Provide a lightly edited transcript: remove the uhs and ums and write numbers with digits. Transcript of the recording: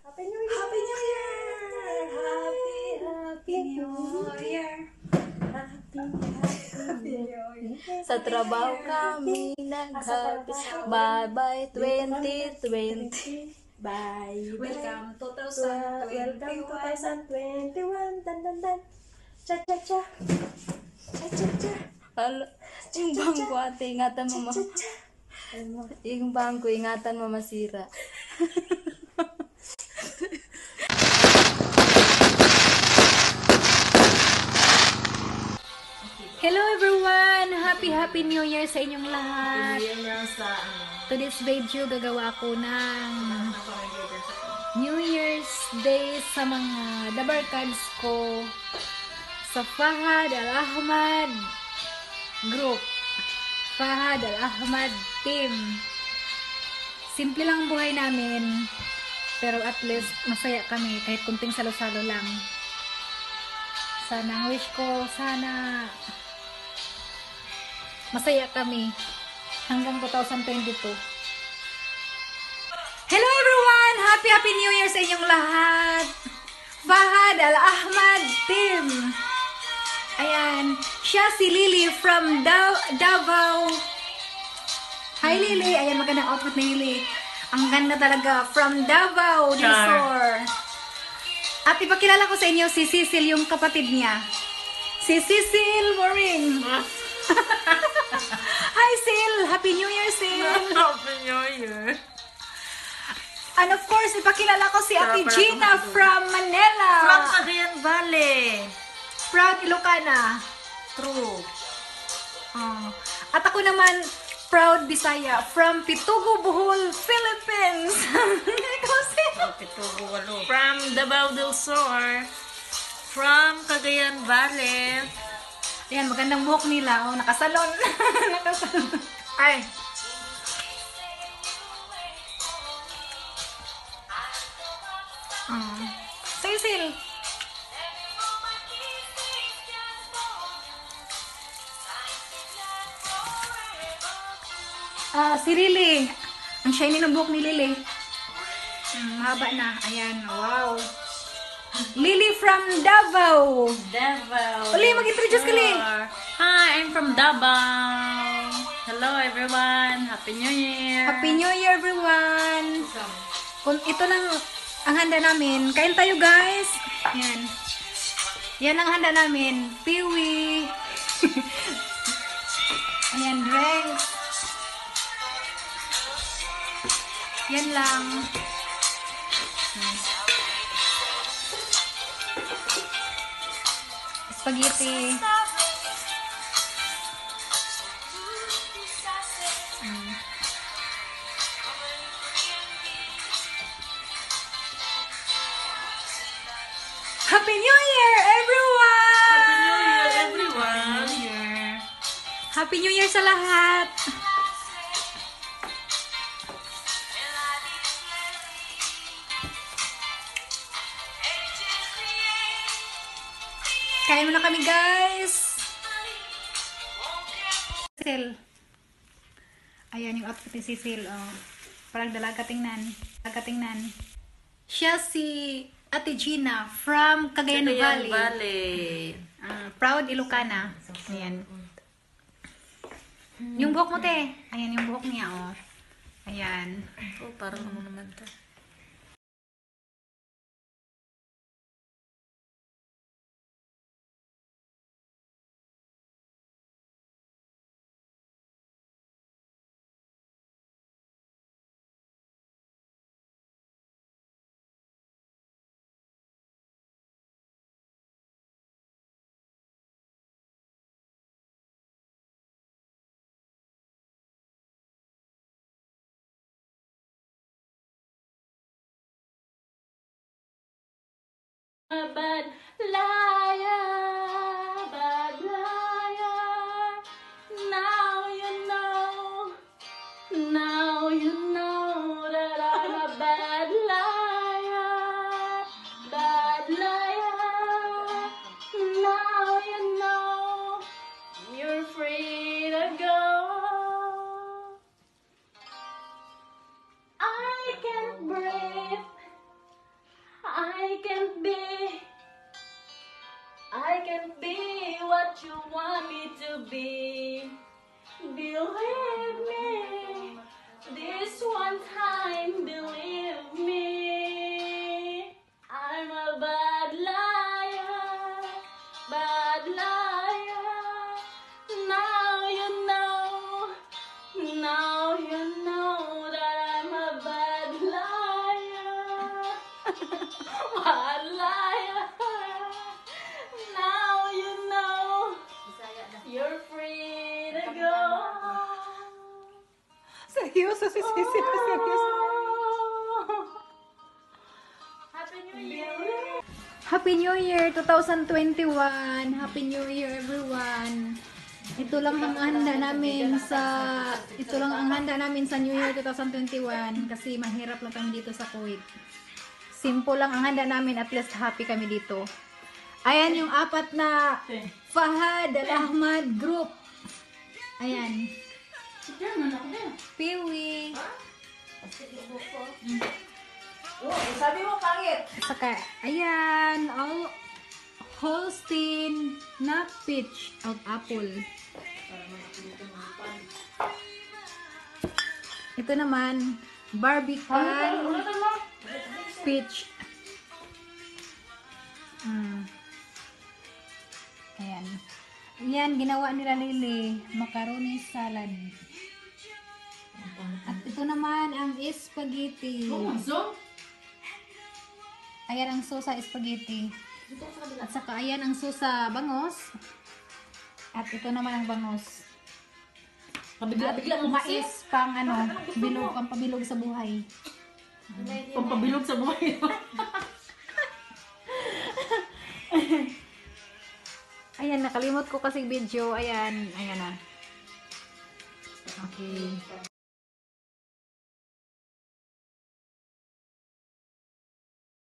Happy New Year! Happy New Year! Happy New Year! Happy New Year! Sa trabaho kami nag-happy. Bye-bye 2020. Bye! Welcome Welcome 2021. 2021! Dan dan dan! Cha-cha-cha! Cha-cha-cha! Hala, yung bangko ate, ingatan mo Cha-cha! yung bangko, ingatan mo masira. Hello everyone! Happy New Year sa inyong lahat! Today's video, gagawa ako ng New Year's Day sa mga dabarkads ko sa Fahad Al-Ahmad Group. Fahad Al-Ahmad Team. Simple lang ang buhay namin, pero at least masaya kami kahit kunting salo-salo lang. Sana, ang wish ko, sana masaya kami hanggang 2022. Hello everyone! Happy New Year sa inyong lahat! Fahad Al-Ahmad Team! Ayan, siya si Lily from Davao. Hi Lily! Ayan, magandang outfit ni Lily. Ang ganda talaga, from Davao del Sur. At ipakilala ko sa inyo si Cecil, yung kapatid niya. Si Cecil Moring. Hi Sil! Happy New Year, Sil! Happy New Year! And of course, ipakilala ko si Ate Gina from Manila. From Cagayan Valley. Proud Ilocana. True. At ako naman, proud Bisaya from Pitugo, Bohol, Philippines. Ikaw, Sil? From Davao del Sur. From Cagayan Valley. Ayan, magandang buhok nila. Oh, nakasalon. Nakasalon. Ay. Cecil. Si Lily. Ang shiny ng buhok ni Lily. Mahaba na. Ayan. Wow. Lily from Davao. Uli, mag-introduce ka, Lily. Hi, I'm from Davao. Hello everyone. Happy New Year. Happy New Year, everyone. Kung ito lang ang handa namin. Kain tayo, guys. Yan. Yan ang handa namin. Piwi. Ayan, drinks. Yan lang. Spaghetti. Happy New Year, everyone! Everyone. Happy New Year sa lahat! Kain muna kami, guys! Cecil. Ayan yung outfit ni Cecil. Oh. Parang dalaga tingnan. Siya si Ate Gina from Cagayan Valley. Proud Ilocana. Ayan. Yung buhok mo, te. Ayan yung buhok niya, oh. Ayan. Oh, parang ano naman to. Bad liar, bad liar. Now you know that I'm a bad liar, bad liar. Now you know you're free to go. I can't breathe. what you want me to be. Believe me, this one time, believe me. I'm a bad liar, bad liar. Now you know that I'm a bad liar. Bad liar. Now you know you're free to go. Seryoso si Sisi. Seryoso. Happy New Year. Happy New Year 2021. Happy New Year everyone. Ito lang ang handa namin sa New Year 2021 kasi mahirap lang kami dito sa Kuwait. Simple lang ang handa namin, at least happy kami dito. Ayan yung apat na Fahad Al-Ahmad group. Ayan. Piwi. Oh, sabi mo pangit. Saka, ayan, Holstein na peach out apple. Ito naman, Barbican peach. Ayan. Yan, ginawa nila Lily. Macaroni salad. At ito naman ang spaghetti. Ayan ang sosa spaghetti. At saka ayan ang sosa bangos. At ito naman ang bangos. Bigla mo kasi. Mais pang bilog, pampabilog sa buhay. Pampabilog sa buhay. Ayan, nakalimot ko kasi video. Ayan na. Okay.